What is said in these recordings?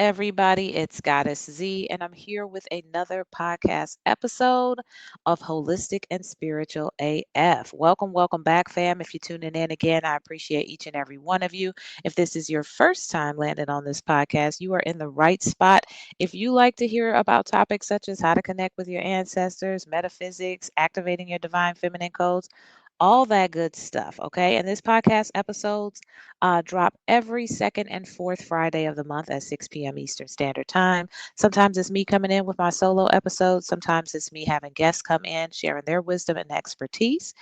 everybody. It's Goddess Z, and I'm here with another podcast episode of Holistic and Spiritual AF. Welcome back, fam. If you're tuning in again, I appreciate each and every one of you. If this is your first time landing on this podcast, you are in the right spot. If you like to hear about topics such as how to connect with your ancestors, metaphysics, activating your divine feminine codes, all that good stuff. Okay. And this podcast episodes drop every second and fourth Friday of the month at 6 p.m. Eastern Standard Time. Sometimes it's me coming in with my solo episodes. Sometimes it's me having guests come in, sharing their wisdom and expertise.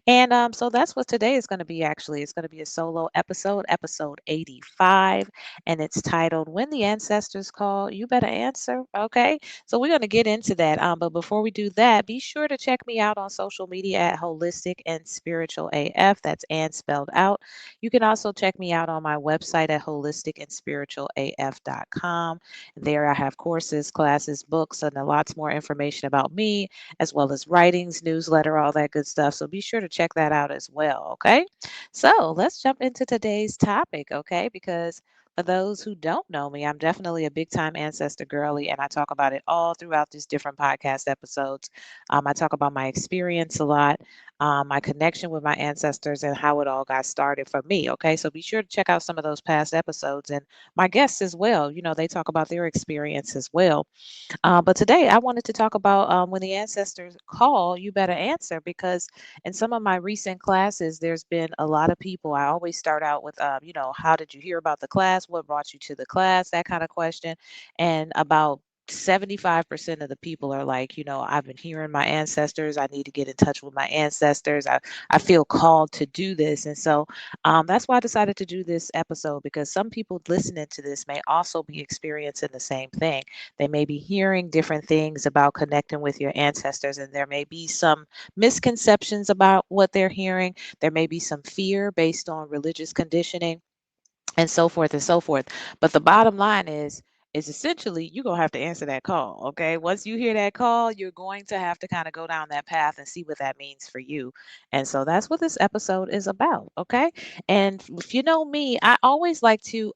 And so that's what today is going to be actually. It's going to be a solo episode, episode 85. And it's titled When the Ancestors Call, You Better Answer. Okay. So we're going to get into that. But before we do that, be sure to check me out on social media at Holistic and Spiritual AF. That's and spelled out. You can also check me out on my website at holisticandspiritualaf.com. There I have courses, classes, books, and lots more information about me, as well as writings, newsletter, all that good stuff. So be sure to check that out as well. Okay. So let's jump into today's topic. Okay. Because for those who don't know me, I'm definitely a big time ancestor girly, and I talk about it all throughout these different podcast episodes. I talk about my experience a lot, my connection with my ancestors, and how it all got started for me. Okay, so be sure to check out some of those past episodes and my guests as well. You know, they talk about their experience as well. But today I wanted to talk about when the ancestors call, you better answer, because in some of my recent classes, there's been a lot of people. I always start out with, how did you hear about the class? What brought you to the class? That kind of question. And about 75% of the people are like, I've been hearing my ancestors. I need to get in touch with my ancestors. I feel called to do this. And so that's why I decided to do this episode, because some people listening to this may also be experiencing the same thing. They may be hearing different things about connecting with your ancestors, and there may be some misconceptions about what they're hearing. There may be some fear based on religious conditioning and so forth and so forth. But the bottom line is essentially you're gonna have to answer that call. Okay. Once you hear that call, you're going to have to kind of go down that path and see what that means for you. And so that's what this episode is about. Okay. And if you know me, I always like to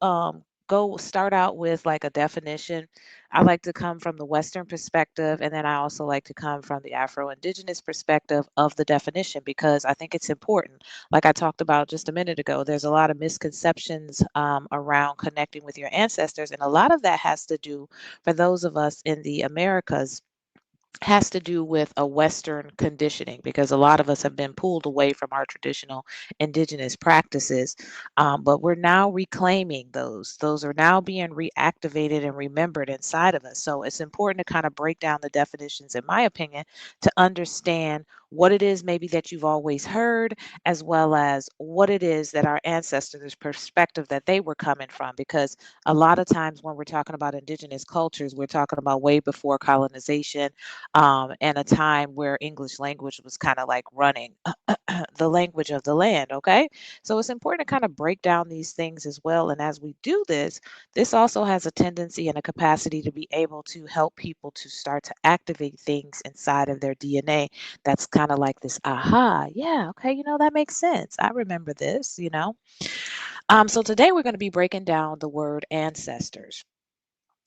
go start out with like a definition. I like to come from the Western perspective, and then I also like to come from the Afro-Indigenous perspective of the definition, because I think it's important. Like I talked about just a minute ago, there's a lot of misconceptions around connecting with your ancestors. And a lot of that has to do, for those of us in the Americas, has to do with a Western conditioning, because a lot of us have been pulled away from our traditional indigenous practices. But we're now reclaiming those. Those are now being reactivated and remembered inside of us. So it's important to kind of break down the definitions, in my opinion, to understand what it is maybe that you've always heard, as well as what it is that our ancestors' perspective that they were coming from. Because a lot of times when we're talking about indigenous cultures, we're talking about way before colonization, and a time where English language was kind of like running the language of the land. Okay. So it's important to kind of break down these things as well. And as we do this, this also has a tendency and a capacity to be able to help people to start to activate things inside of their DNA. That's kind of like this, aha, yeah, okay, that makes sense. I remember this. So today we're going to be breaking down the word ancestors.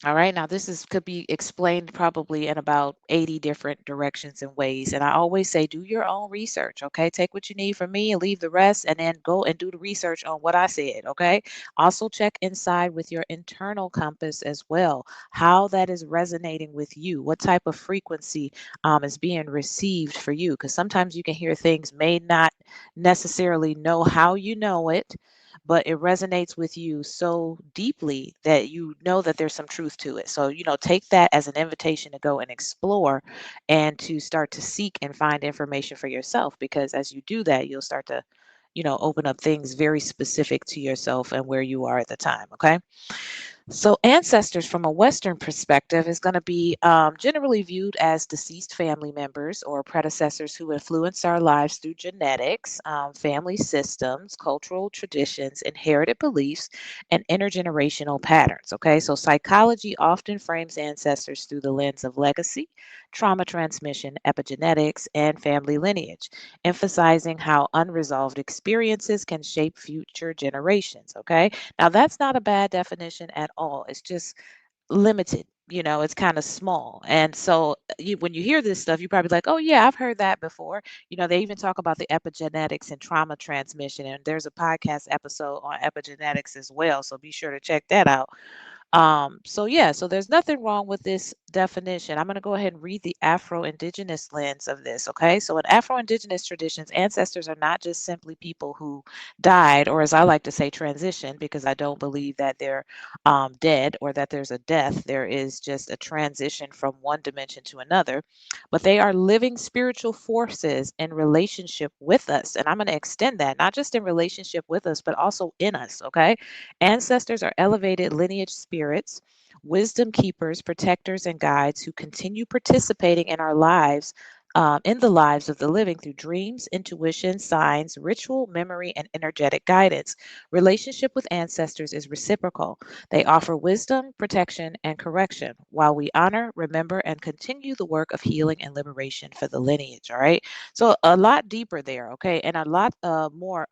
All right. Now, this is could be explained probably in about 80 different directions and ways. And I always say, do your own research. Okay. Take what you need from me and leave the rest, and then go and do the research on what I said. Okay. Also, check inside with your internal compass as well, how that is resonating with you, what type of frequency is being received for you. Because sometimes you can hear things, may not necessarily know how you know it, but it resonates with you so deeply that you know that there's some truth to it. So, take that as an invitation to go and explore and to start to seek and find information for yourself. Because as you do that, you'll start to, open up things very specific to yourself and where you are at the time. Okay. So, ancestors from a Western perspective is going to be generally viewed as deceased family members or predecessors who influence our lives through genetics, family systems, cultural traditions, inherited beliefs, and intergenerational patterns. Okay, so psychology often frames ancestors through the lens of legacy, trauma transmission, epigenetics, and family lineage, emphasizing how unresolved experiences can shape future generations. Okay, now, that's not a bad definition at all. It's just limited. It's kind of small. And so when you hear this stuff, you probably like, oh, yeah, I've heard that before. They even talk about the epigenetics and trauma transmission. And there's a podcast episode on epigenetics as well. So be sure to check that out. So yeah, so there's nothing wrong with this definition. I'm going to go ahead and read the Afro-Indigenous lens of this, okay? So in Afro-Indigenous traditions, ancestors are not just simply people who died, or as I like to say, transition, because I don't believe that they're dead or that there's a death. There is just a transition from one dimension to another, but they are living spiritual forces in relationship with us. And I'm going to extend that, not just in relationship with us, but also in us, okay? Ancestors are elevated lineage spirits, wisdom keepers, protectors, and guides who continue participating in our lives, in the lives of the living through dreams, intuition, signs, ritual, memory, and energetic guidance. Relationship with ancestors is reciprocal. They offer wisdom, protection, and correction while we honor, remember, and continue the work of healing and liberation for the lineage. All right. So a lot deeper there, okay, and a lot more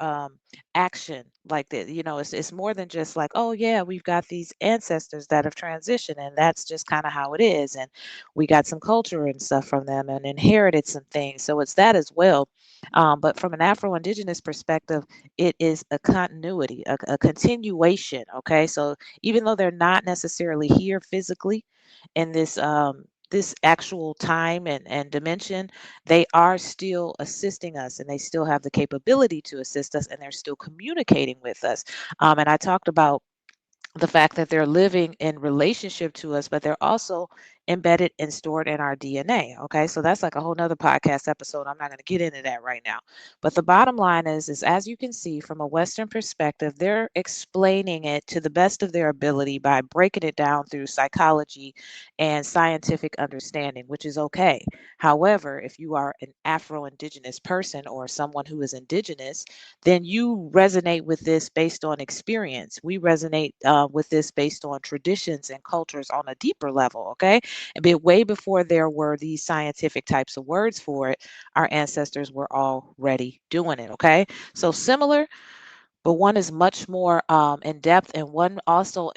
action like that. It's more than just like, oh yeah, we've got these ancestors that have transitioned and that's just kind of how it is, and we got some culture and stuff from them and inherited some things, so it's that as well. But from an Afro-Indigenous perspective, it is a continuity, a continuation, okay? So even though they're not necessarily here physically in this actual time and dimension, they are still assisting us and they still have the capability to assist us and they're still communicating with us. And I talked about the fact that they're living in relationship to us, but they're also embedded and stored in our DNA. Okay, so that's like a whole nother podcast episode. I'm not going to get into that right now. But the bottom line is as you can see from a Western perspective, they're explaining it to the best of their ability by breaking it down through psychology and scientific understanding, which is okay. However, if you are an Afro-Indigenous person or someone who is indigenous, then you resonate with this based on experience. We resonate with this based on traditions and cultures on a deeper level, okay? And way before there were these scientific types of words for it, our ancestors were already doing it, okay? So similar, but one is much more in depth, and one also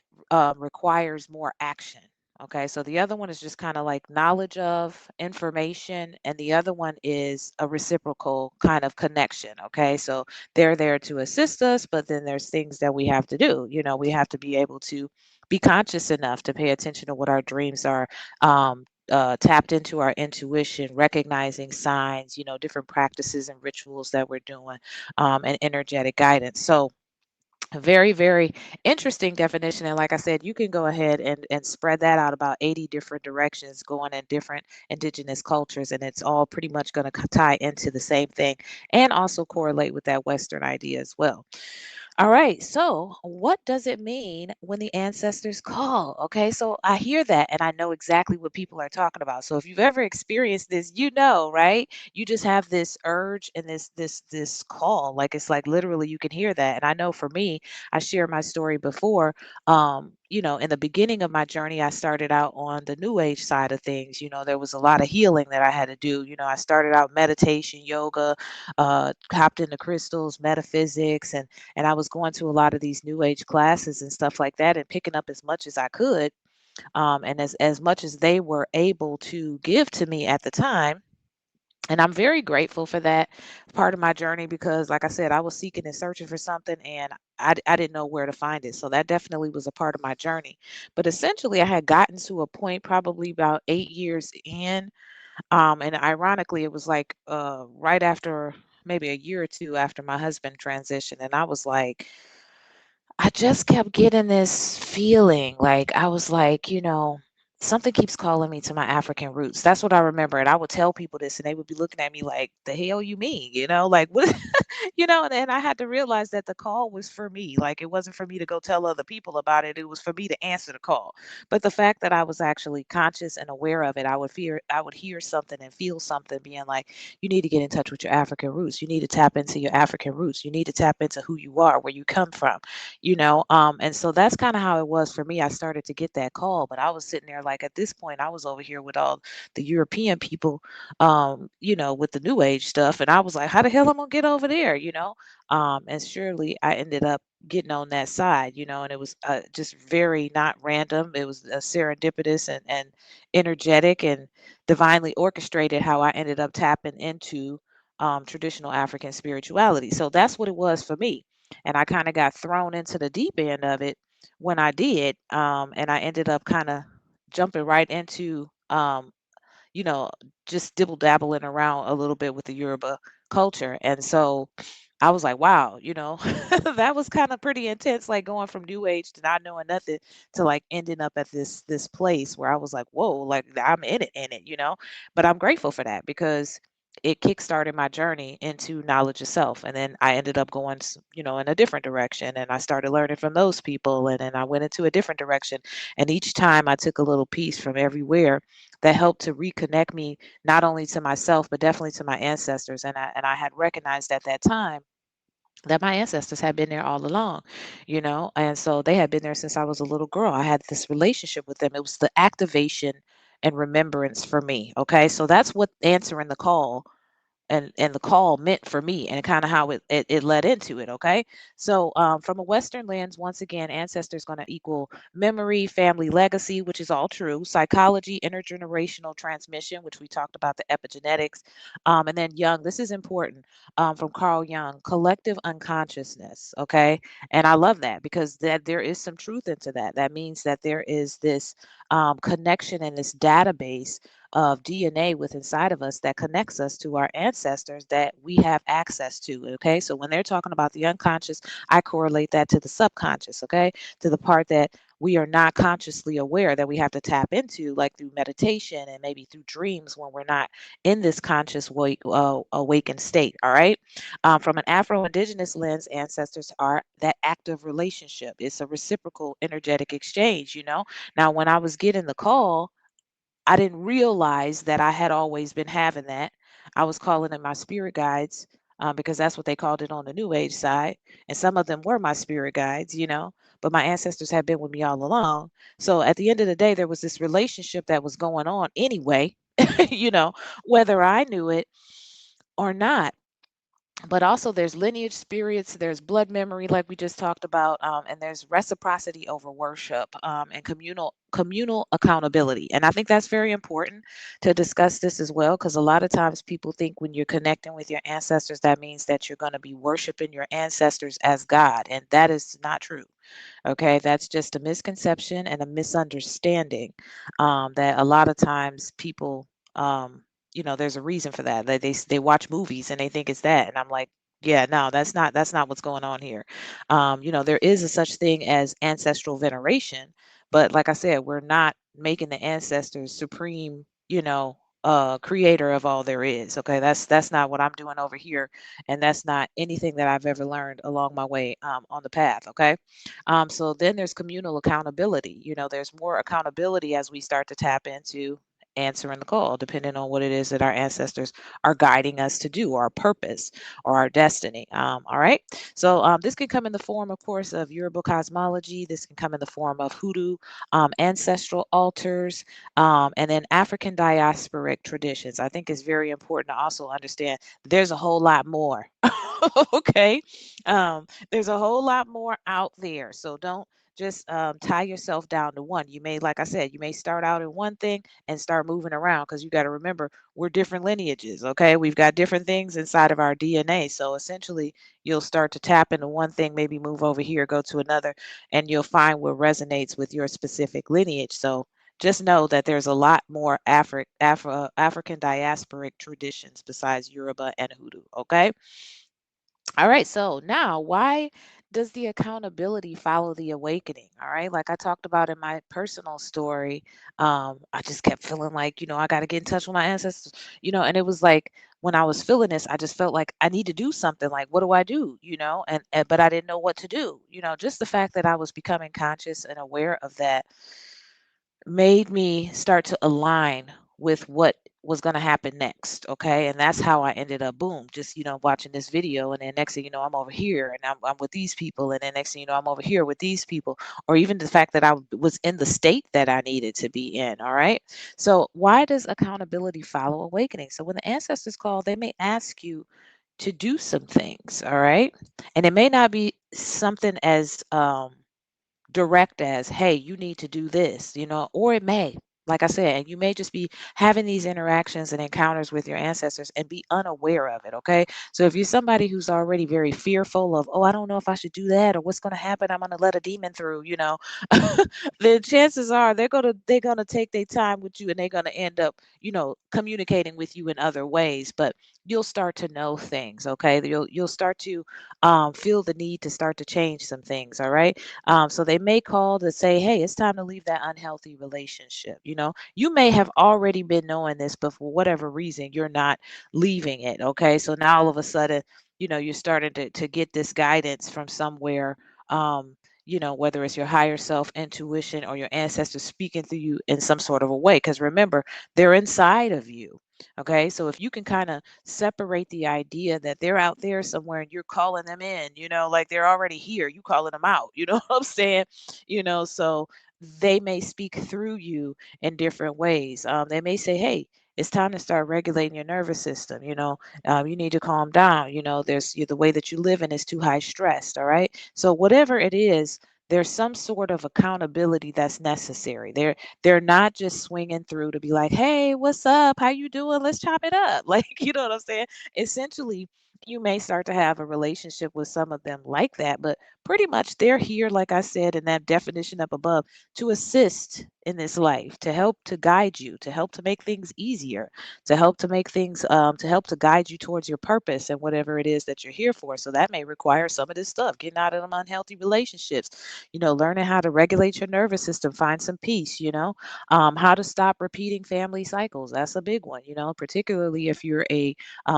requires more action. Okay, so the other one is just kind of like knowledge of information, and the other one is a reciprocal kind of connection. Okay, so they're there to assist us, but then there's things that we have to do. We have to be able to be conscious enough to pay attention to what our dreams are. Tapped into our intuition, recognizing signs, different practices and rituals that we're doing, and energetic guidance. So, a very, very interesting definition. And like I said, you can go ahead and spread that out about 80 different directions, going in different indigenous cultures, and it's all pretty much going to tie into the same thing and also correlate with that Western idea as well. All right. So, what does it mean when the ancestors call? Okay. So, I hear that and I know exactly what people are talking about. So, if you've ever experienced this, right? You just have this urge and this call. Like it's like literally you can hear that. And I know for me, I shared my story before. In the beginning of my journey, I started out on the new age side of things. There was a lot of healing that I had to do. I started out meditation, yoga, hopped into crystals, metaphysics, and I was going to a lot of these new age classes and stuff like that and picking up as much as I could, and as much as they were able to give to me at the time. And I'm very grateful for that part of my journey because, like I said, I was seeking and searching for something and I didn't know where to find it. So that definitely was a part of my journey. But essentially, I had gotten to a point probably about 8 years in. And ironically, it was like right after maybe a year or two after my husband transitioned. And I was like, I just kept getting this feeling like I was like, something keeps calling me to my African roots. That's what I remember. And I would tell people this and they would be looking at me like, the hell you mean? Like what and I had to realize that the call was for me. Like it wasn't for me to go tell other people about it. It was for me to answer the call. But the fact that I was actually conscious and aware of it, I would hear something and feel something being like, you need to get in touch with your African roots. You need to tap into your African roots. You need to tap into who you are, where you come from. And so that's kind of how it was for me. I started to get that call, but I was sitting there like at this point I was over here with all the European people, with the new age stuff. And I was like, how the hell I'm gonna get over there? And surely I ended up getting on that side, and it was just very not random. It was serendipitous and energetic and divinely orchestrated how I ended up tapping into traditional African spirituality. So that's what it was for me. And I kind of got thrown into the deep end of it when I did. And I ended up kind of jumping right into, you know, just dibble dabbling around a little bit with the Yoruba culture. And so I was like, wow, that was kind of pretty intense, like going from new age to not knowing nothing to like ending up at this place where I was like, whoa, like I'm in it. But I'm grateful for that because it kickstarted my journey into knowledge of self. And then I ended up going, in a different direction. And I started learning from those people. And then I went into a different direction. And each time I took a little piece from everywhere that helped to reconnect me not only to myself, but definitely to my ancestors. And I had recognized at that time that my ancestors had been there all along. And so they had been there since I was a little girl. I had this relationship with them. It was the activation and remembrance for me. Okay. So that's what answering the call and the call meant for me and kind of how it led into it. Okay, so from a Western lens, once again, ancestors going to equal memory, family legacy, which is all true, psychology, intergenerational transmission, which we talked about, the epigenetics, and then Young, this is important, from Carl Jung, collective unconsciousness. Okay, and I love that because that there is some truth into that. That means that there is this connection in this database of DNA with inside of us that connects us to our ancestors that we have access to. Okay. So when they're talking about the unconscious, I correlate that to the subconscious. Okay. To the part that we are not consciously aware that we have to tap into, like through meditation and maybe through dreams when we're not in this conscious awakened state. All right. From an Afro-Indigenous lens, ancestors are that active relationship. It's a reciprocal energetic exchange. Now, when I was getting the call, I didn't realize that I had always been having that. I was calling them my spirit guides, because that's what they called it on the New Age side. And some of them were my spirit guides, but my ancestors had been with me all along. So at the end of the day, there was this relationship that was going on anyway, you know, whether I knew it or not. But also there's lineage spirits, there's blood memory like we just talked about, and there's reciprocity over worship, and communal accountability. And I think that's very important to discuss this as well, because a lot of times people think when you're connecting with your ancestors that means that you're going to be worshiping your ancestors as God, and that is not true. Okay, that's just a misconception and a misunderstanding, that a lot of times people, there's a reason for that. They watch movies and they think it's that, and I'm like, yeah, no, that's not what's going on here. There is a such thing as ancestral veneration, but like I said, we're not making the ancestors supreme, creator of all there is. Okay, that's not what I'm doing over here, and that's not anything that I've ever learned along my way, on the path. Okay. So then there's communal accountability. There's more accountability as we start to tap into answering the call, depending on what it is that our ancestors are guiding us to do, our purpose or our destiny. All right. So this can come in the form, of course, of Yoruba cosmology. This can come in the form of hoodoo, ancestral altars, and then African diasporic traditions. I think it's very important to also understand there's a whole lot more. Okay. There's a whole lot more out there. So don't just tie yourself down to one. You may, like I said, you may start out in one thing and start moving around because you got to remember we're different lineages. Okay. We've got different things inside of our DNA. So essentially, you'll start to tap into one thing, maybe move over here, go to another, and you'll find what resonates with your specific lineage. So just know that there's a lot more African diasporic traditions besides Yoruba and Hoodoo. Okay. All right. So now, why does the accountability follow the awakening? All right. Like I talked about in my personal story, I just kept feeling like, I got to get in touch with my ancestors, and it was like when I was feeling this, I just felt like I need to do something. Like, what do I do? But I didn't know what to do. Just the fact that I was becoming conscious and aware of that made me start to align with was going to happen next. Okay. And that's how I ended up, boom, just, watching this video. And then next thing you know, I'm over here and I'm with these people. And then next thing you know, I'm over here with these people, or even the fact that I was in the state that I needed to be in. All right. So, why does accountability follow awakening? So, when the ancestors call, they may ask you to do some things. All right. And it may not be something as, direct as, hey, you need to do this, or it may, like I said, and you may just be having these interactions and encounters with your ancestors and be unaware of it. Okay. So if you're somebody who's already very fearful of, oh, I don't know if I should do that or what's going to happen, I'm going to let a demon through, then chances are they're going to take their time with you and they're going to end up, communicating with you in other ways. But you'll start to know things. Okay. You'll start to feel the need to start to change some things. All right. So they may call to say, hey, it's time to leave that unhealthy relationship. You may have already been knowing this, but for whatever reason, you're not leaving it. Okay. So now all of a sudden, you're starting to get this guidance from somewhere. Whether it's your higher self, intuition, or your ancestors speaking through you in some sort of a way. Because remember, they're inside of you. Okay. So if you can kind of separate the idea that they're out there somewhere and you're calling them in, like they're already here, you calling them out, you know what I'm saying? So they may speak through you in different ways. They may say, hey, it's time to start regulating your nervous system. You need to calm down. The way that you live in is too high stressed. All right. So whatever it is, there's some sort of accountability that's necessary. They're not just swinging through to be like, hey, what's up? How you doing? Let's chop it up. Like, you know what I'm saying? Essentially, you may start to have a relationship with some of them like that, but pretty much they're here, like I said, in that definition up above, to assist in this life, to help to guide you, to help to make things easier, to help to make things, to help to guide you towards your purpose and whatever it is that you're here for. So that may require some of this stuff, getting out of them unhealthy relationships, learning how to regulate your nervous system, find some peace, how to stop repeating family cycles. That's a big one, particularly if you're a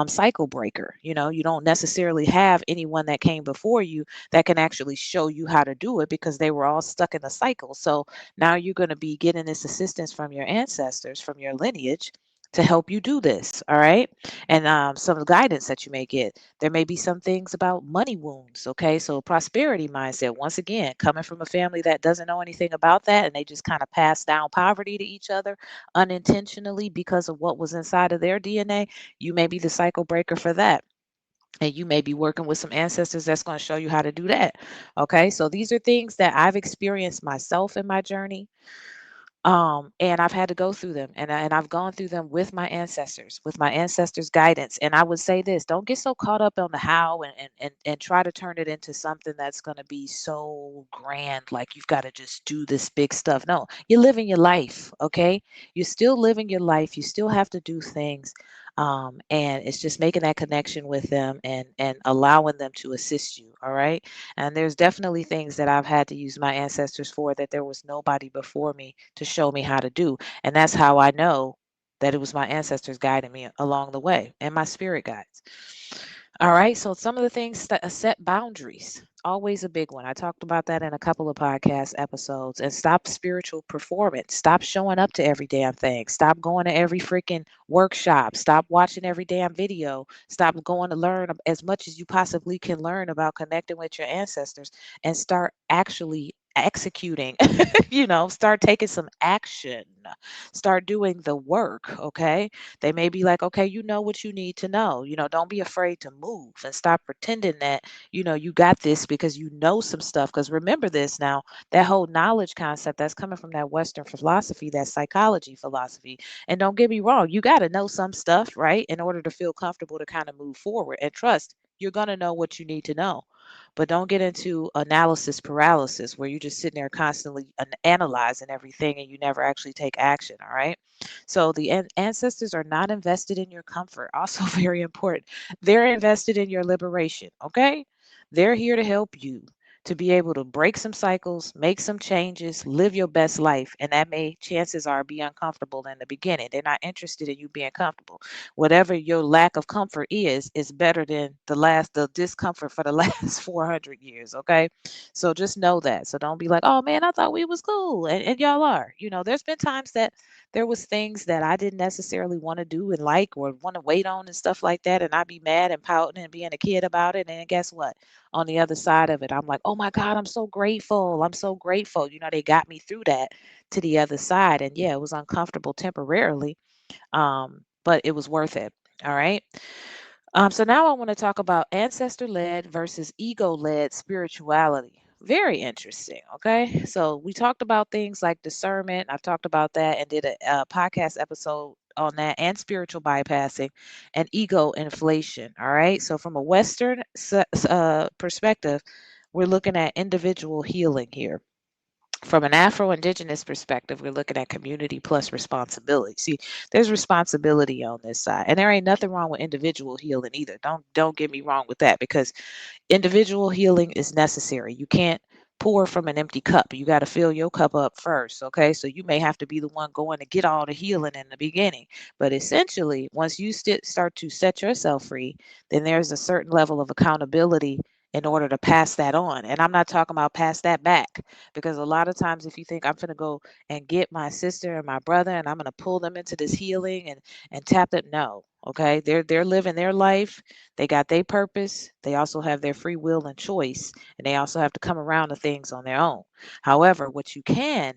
cycle breaker. You don't necessarily have anyone that came before you that can actually show you how to do it because they were all stuck in the cycle. So now you're going to be getting this assistance from your ancestors, from your lineage, to help you do this. All right. And some guidance that you may get. There may be some things about money wounds. Okay. So prosperity mindset, once again, coming from a family that doesn't know anything about that and they just kind of pass down poverty to each other unintentionally because of what was inside of their DNA. You may be the cycle breaker for that. And you may be working with some ancestors that's going to show you how to do that. Okay. So these are things that I've experienced myself in my journey, and I've had to go through them, and I've gone through them with my ancestors' guidance. And I would say this: don't get so caught up on the how and try to turn it into something that's going to be so grand, like you've got to just do this big stuff. No, you're living your life, okay? You're still living your life. You still have to do things, and it's just making that connection with them and allowing them to assist you. All right. And there's definitely things that I've had to use my ancestors for that there was nobody before me to show me how to do. And that's how I know that it was my ancestors guiding me along the way and my spirit guides. All right. So some of the things that set boundaries. Always a big one. I talked about that in a couple of podcast episodes. And stop spiritual performance. Stop showing up to every damn thing. Stop going to every freaking workshop. Stop watching every damn video. Stop going to learn as much as you possibly can learn about connecting with your ancestors and start actually executing. Start taking some action. Start doing the work. Okay. They may be like, okay, you know what you need to know. Don't be afraid to move and stop pretending that, you got this because you know some stuff. Because remember this now, that whole knowledge concept that's coming from that Western philosophy, that psychology philosophy. And don't get me wrong, you got to know some stuff, right? In order to feel comfortable to kind of move forward and trust. You're going to know what you need to know. But don't get into analysis paralysis where you're just sitting there constantly analyzing everything and you never actually take action. All right. So the ancestors are not invested in your comfort. Also, very important. They're invested in your liberation. Okay. They're here to help you to be able to break some cycles, make some changes, live your best life. And that may, chances are, be uncomfortable in the beginning. They're not interested in you being comfortable. Whatever your lack of comfort is better than the discomfort for the last 400 years. Okay. So just know that. So don't be like, oh man, I thought we was cool. And y'all are. There's been times that there was things that I didn't necessarily want to do and like or want to wait on and stuff like that. And I'd be mad and pouting and being a kid about it. And guess what? On the other side of it, I'm like, oh my God, I'm so grateful. I'm so grateful. They got me through that to the other side. And yeah, it was uncomfortable temporarily, but it was worth it. All right. So now I want to talk about ancestor-led versus ego-led spirituality. Very interesting. Okay. So we talked about things like discernment. I've talked about that and did a podcast episode on that, and spiritual bypassing and ego inflation. All right. So from a Western perspective, we're looking at individual healing here. From an Afro-Indigenous perspective, we're looking at community plus responsibility. See, there's responsibility on this side, and there ain't nothing wrong with individual healing either. Don't get me wrong with that, because individual healing is necessary. You can't pour from an empty cup. You got to fill your cup up first. Okay. So you may have to be the one going to get all the healing in the beginning. But essentially, once you start to set yourself free, then there's a certain level of accountability in order to pass that on. And I'm not talking about pass that back, because a lot of times if you think I'm going to go and get my sister and my brother and I'm going to pull them into this healing and tap it, no. Okay. They're living their life, they got their purpose. They also have their free will and choice, and they also have to come around to things on their own. However, what you can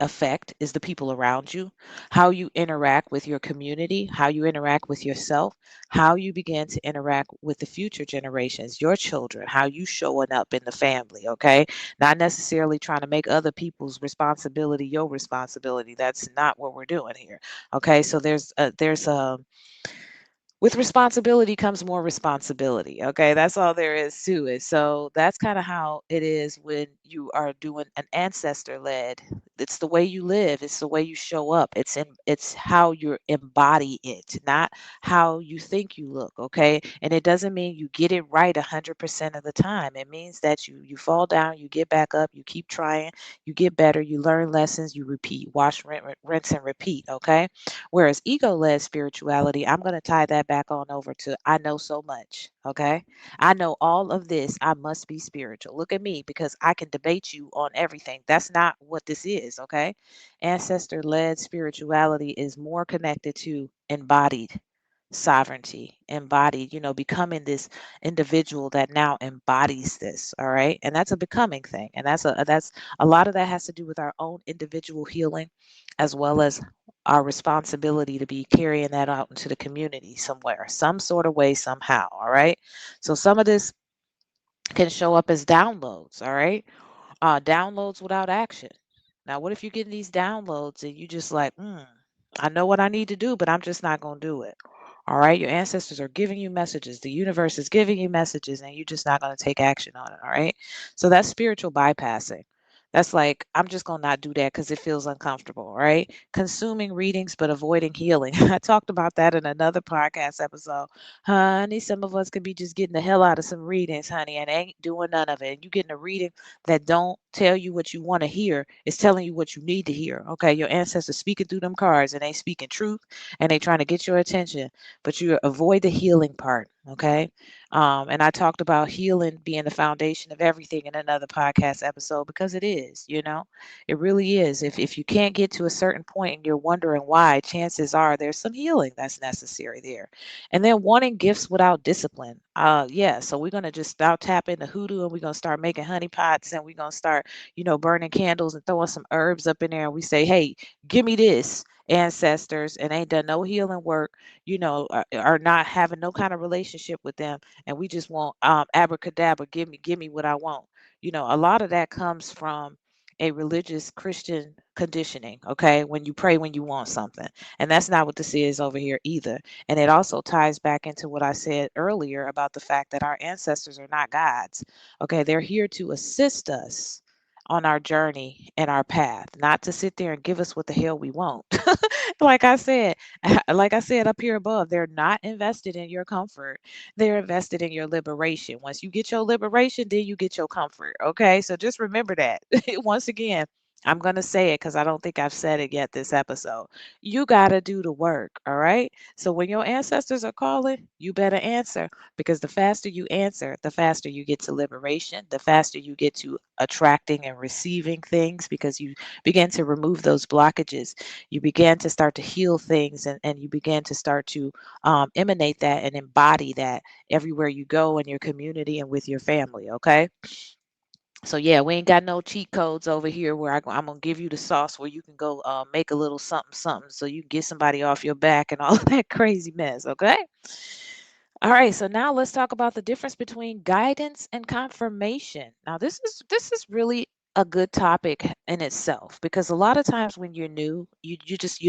affect is the people around you, how you interact with your community, how you interact with yourself, how you begin to interact with the future generations, your children, how you showing up in the family, okay? Not necessarily trying to make other people's responsibility your responsibility. That's not what we're doing here. Okay? So there's with responsibility comes more responsibility. Okay, that's all there is to it. So that's kind of how it is when you are doing an ancestor led. It's the way you live, it's the way you show up, it's how you embody it, not how you think you look. Okay, and it doesn't mean you get it right 100% of the time. It means that you fall down, you get back up, you keep trying, you get better, you learn lessons, you repeat, wash, rinse and repeat. Okay. Whereas ego led spirituality, I'm going to tie that back on over to I know so much. Okay. I know all of this. I must be spiritual. Look at me, because I can debate you on everything. That's not what this is. Okay. Ancestor led spirituality is more connected to embodied sovereignty, embodied, becoming this individual that now embodies this. All right. And that's a becoming thing. And that's a lot of that has to do with our own individual healing, as well as our responsibility to be carrying that out into the community somewhere, some sort of way, somehow. All right. So some of this can show up as downloads. All right. Downloads without action. Now, what if you're getting these downloads and you just like, I know what I need to do, but I'm just not going to do it. All right. Your ancestors are giving you messages. The universe is giving you messages, and you're just not going to take action on it. All right. So that's spiritual bypassing. That's like, I'm just going to not do that because it feels uncomfortable. Right. Consuming readings, but avoiding healing. I talked about that in another podcast episode. Honey, some of us could be just getting the hell out of some readings, honey, and ain't doing none of it. And you getting a reading that don't tell you what you want to hear. It's telling you what you need to hear. Okay. Your ancestors speaking through them cards, and they speaking truth, and they trying to get your attention, but you avoid the healing part. Okay. And I talked about healing being the foundation of everything in another podcast episode, because it is, it really is. If you can't get to a certain point and you're wondering why, chances are there's some healing that's necessary there. And then wanting gifts without discipline. Yeah, so we're gonna just start tapping the hoodoo, and we're gonna start making honey pots, and we're gonna start, burning candles and throwing some herbs up in there, and we say, hey, give me this, ancestors, and ain't done no healing work, are not having no kind of relationship with them, and we just want abracadabra, give me what I want. A lot of that comes from a religious Christian conditioning. Okay, when you pray when you want something, and that's not what this is over here either. And it also ties back into what I said earlier about the fact that our ancestors are not gods. Okay, they're here to assist us on our journey and our path, not to sit there and give us what the hell we want. like I said, like I said up here above, they're not invested in your comfort. They're invested in your liberation. Once you get your liberation, then you get your comfort. Okay, so just remember that. Once again, I'm going to say it because I don't think I've said it yet this episode. You got to do the work, all right? So when your ancestors are calling, you better answer, because the faster you answer, the faster you get to liberation, the faster you get to attracting and receiving things, because you begin to remove those blockages. You begin to start to heal things, and you begin to start to emanate that and embody that everywhere you go in your community and with your family, okay? So yeah, we ain't got no cheat codes over here where I'm gonna give you the sauce where you can go make a little something something so you can get somebody off your back and all of that crazy mess. Okay. All right. So now let's talk about the difference between guidance and confirmation. Now this is really a good topic in itself, because a lot of times when you're new, you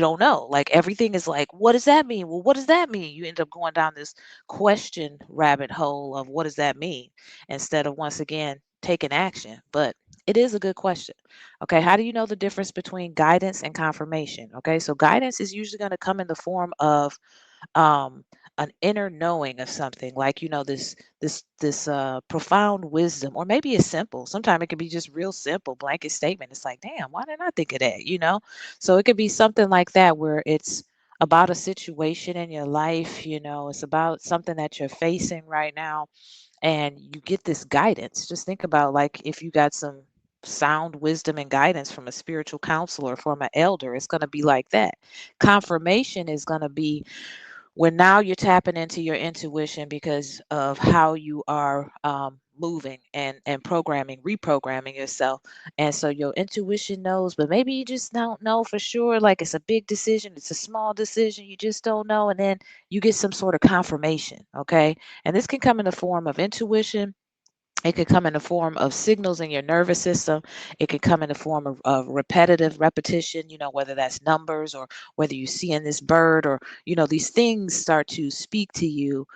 don't know. Like everything is like, what does that mean? Well, what does that mean? You end up going down this question rabbit hole of what does that mean, instead of once again taking action. But it is a good question. Okay, how do you know the difference between guidance and confirmation? Okay, so guidance is usually going to come in the form of um an inner knowing of something, like this profound wisdom, or maybe it's simple. Sometimes it can be just real simple blanket statement. It's like, damn, why didn't I think of that? So it could be something like that, where it's about a situation in your life. It's about something that you're facing right now, and you get this guidance. Just think about, like, if you got some sound wisdom and guidance from a spiritual counselor, from an elder, it's going to be like that. Confirmation is going to be when now you're tapping into your intuition because of how you are moving and programming, reprogramming yourself. And so your intuition knows, but maybe you just don't know for sure. Like, it's a big decision, it's a small decision, you just don't know. And then you get some sort of confirmation. Okay. And this can come in the form of intuition. It could come in the form of signals in your nervous system. It could come in the form of repetitive repetition, whether that's numbers, or whether you see in this bird, or, these things start to speak to you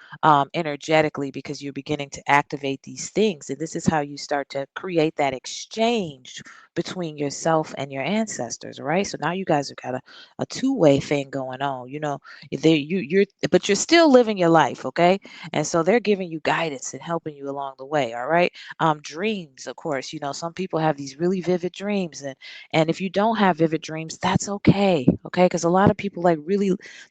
energetically, because you're beginning to activate these things. And this is how you start to create that exchange between yourself and your ancestors, right? So now you guys have got a two-way thing going on. But you're still living your life, okay? And so they're giving you guidance and helping you along the way, all right? Dreams, of course. Some people have these really vivid dreams, and if you don't have vivid dreams, that's okay, okay? Because a lot of people, like,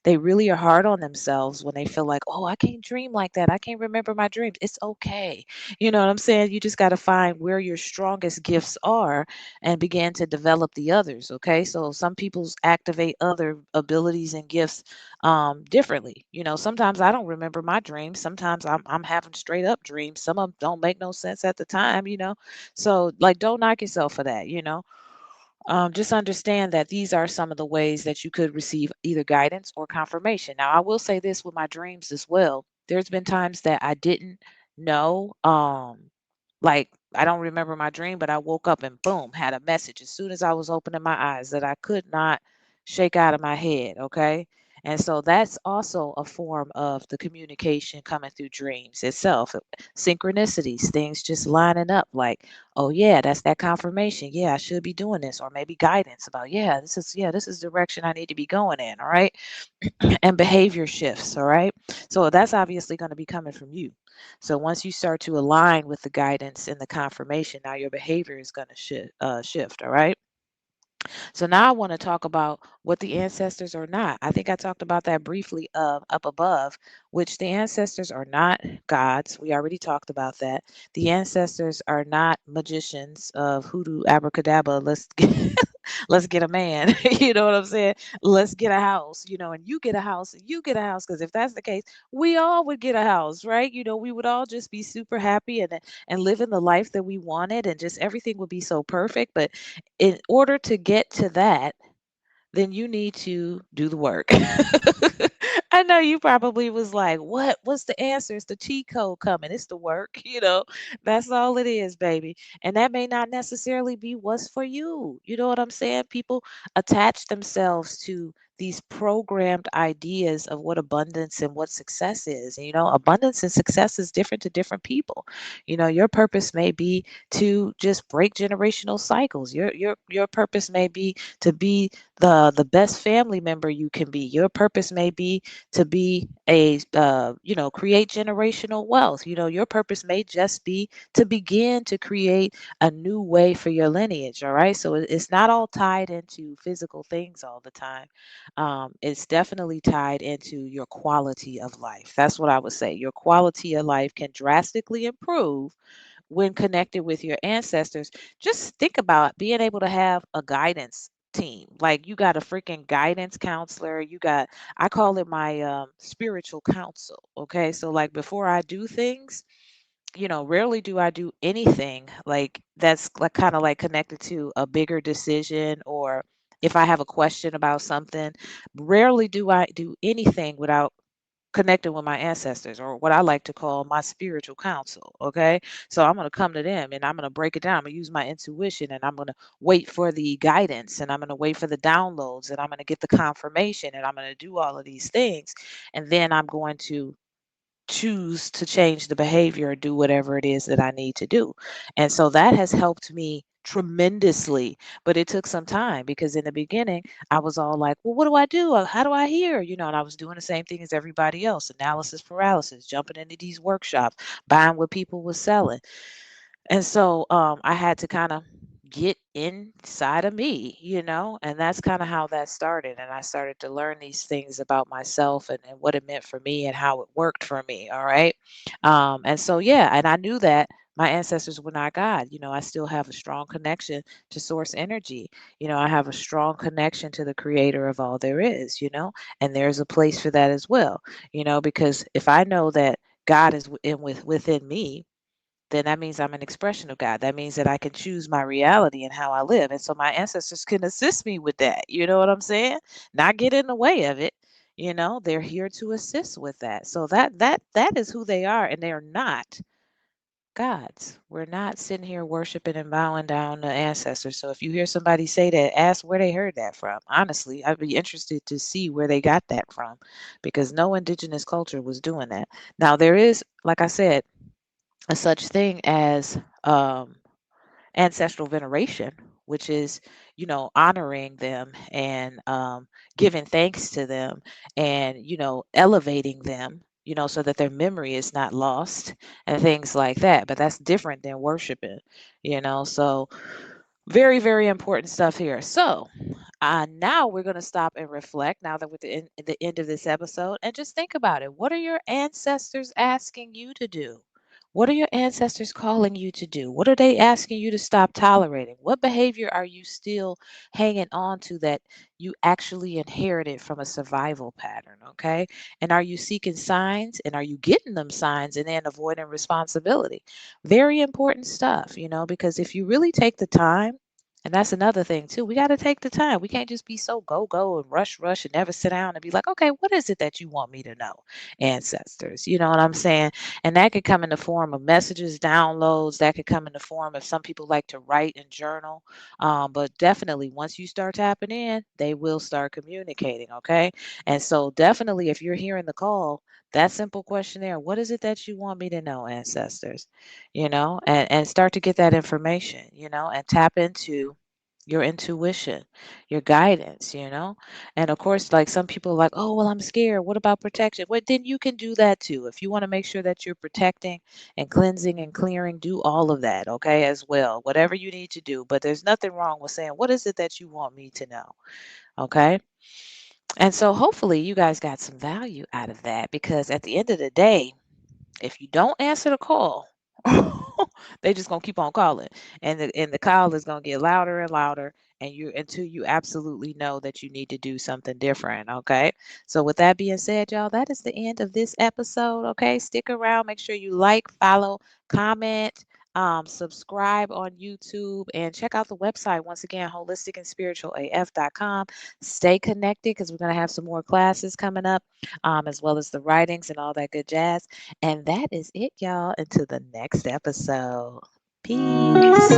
they really are hard on themselves when they feel like, oh, I can't dream like that, I can't remember my dreams. It's okay. You know what I'm saying? You just got to find where your strongest gifts are and begin to develop the others, okay? So some people's activate other abilities and gifts differently. Sometimes I don't remember my dreams. Sometimes I'm having straight up dreams. Some of them don't make no sense at the time. So, like, don't knock yourself for that. Just understand that these are some of the ways that you could receive either guidance or confirmation. Now, I will say this with my dreams as well. There's been times that I didn't know. Like, I don't remember my dream, but I woke up and boom, had a message as soon as I was opening my eyes that I could not shake out of my head. Okay. And so that's also a form of the communication coming through dreams itself. Synchronicities, things just lining up, like, oh yeah, that's that confirmation. Yeah, I should be doing this. Or maybe guidance about, yeah, this is the direction I need to be going in. All right. And behavior shifts. All right. So that's obviously going to be coming from you. So once you start to align with the guidance and the confirmation, now your behavior is going to shift. All right. So now I want to talk about what the ancestors are not. I think I talked about that briefly up above, which the ancestors are not gods. We already talked about that. The ancestors are not magicians of hoodoo abracadabra. Let's get a man. You know what I'm saying? Let's get a house, and you get a house and you get a house. Because if that's the case, we all would get a house, right? We would all just be super happy and living the life that we wanted, and just everything would be so perfect. But in order to get to that, then you need to do the work. I know you probably was like, what? What's the answer? It's the cheat code coming. It's the work. That's all it is, baby. And that may not necessarily be what's for you. You know what I'm saying? People attach themselves to these programmed ideas of what abundance and what success is. And, abundance and success is different to different people. Your purpose may be to just break generational cycles. Your purpose may be to be the best family member you can be. Your purpose may be to be create generational wealth. Your purpose may just be to begin to create a new way for your lineage. All right. So it's not all tied into physical things all the time. It's definitely tied into your quality of life. That's what I would say. Your quality of life can drastically improve when connected with your ancestors. Just think about being able to have a guidance team. Like, you got a freaking guidance counselor. I call it my spiritual counsel. Okay. So, like, before I do things, rarely do I do anything like that's like kind of like connected to a bigger decision, or if I have a question about something, rarely do I do anything without connecting with my ancestors, or what I like to call my spiritual counsel. Okay. So I'm going to come to them and I'm going to break it down. I'm going to use my intuition, and I'm going to wait for the guidance, and I'm going to wait for the downloads, and I'm going to get the confirmation, and I'm going to do all of these things. And then I'm going to choose to change the behavior or do whatever it is that I need to do. And so that has helped me tremendously. But it took some time, because in the beginning, I was all like, well, what do I do? How do I hear? And I was doing the same thing as everybody else, analysis paralysis, jumping into these workshops, buying what people were selling. And so I had to kind of get inside of me, and that's kind of how that started. And I started to learn these things about myself, and what it meant for me and how it worked for me. All right. And so, yeah, and I knew that my ancestors were not God. I still have a strong connection to source energy. I have a strong connection to the creator of all there is, and there's a place for that as well, because if I know that God is within me, then that means I'm an expression of God. That means that I can choose my reality and how I live. And so my ancestors can assist me with that. You know what I'm saying? Not get in the way of it. They're here to assist with that. So that is who they are, and they're not gods. We're not sitting here worshiping and bowing down to ancestors. So if you hear somebody say that, ask where they heard that from. Honestly, I'd be interested to see where they got that from, because no indigenous culture was doing that. Now, there is, like I said, a such thing as ancestral veneration, which is, honoring them, and giving thanks to them, and, elevating them, so that their memory is not lost, and things like that. But that's different than worshiping, So very, very important stuff here. So now we're going to stop and reflect, now that we're at the end of this episode, and just think about it. What are your ancestors asking you to do? What are your ancestors calling you to do? What are they asking you to stop tolerating? What behavior are you still hanging on to that you actually inherited from a survival pattern? Okay. And are you seeking signs, and are you getting them signs, and then avoiding responsibility? Very important stuff, because if you really take the time, and that's another thing too. We got to take the time. We can't just be so go go and rush and never sit down and be like, okay, what is it that you want me to know, ancestors? You know what I'm saying? And that could come in the form of messages, downloads. That could come in the form of, some people like to write and journal. But definitely, once you start tapping in, they will start communicating. Okay. And so, definitely, if you're hearing the call, that simple questionnaire, what is it that you want me to know, ancestors? And start to get that information, and tap into your intuition, your guidance, and of course, like, some people are like, oh, well, I'm scared. What about protection? Well, then you can do that too. If you want to make sure that you're protecting and cleansing and clearing, do all of that, okay, as well. Whatever you need to do. But there's nothing wrong with saying, what is it that you want me to know? Okay. And so hopefully you guys got some value out of that, because at the end of the day, if you don't answer the call, they just gonna keep on calling, and the call is gonna get louder and louder, and you until you absolutely know that you need to do something different. Okay. So with that being said, y'all, that is the end of this episode. Okay. Stick around. Make sure you like, follow, comment. Subscribe on YouTube, and check out the website once again, holisticandspiritualaf.com. Stay connected, because we're going to have some more classes coming up, as well as the writings and all that good jazz. And that is it, y'all. Until the next episode. Peace.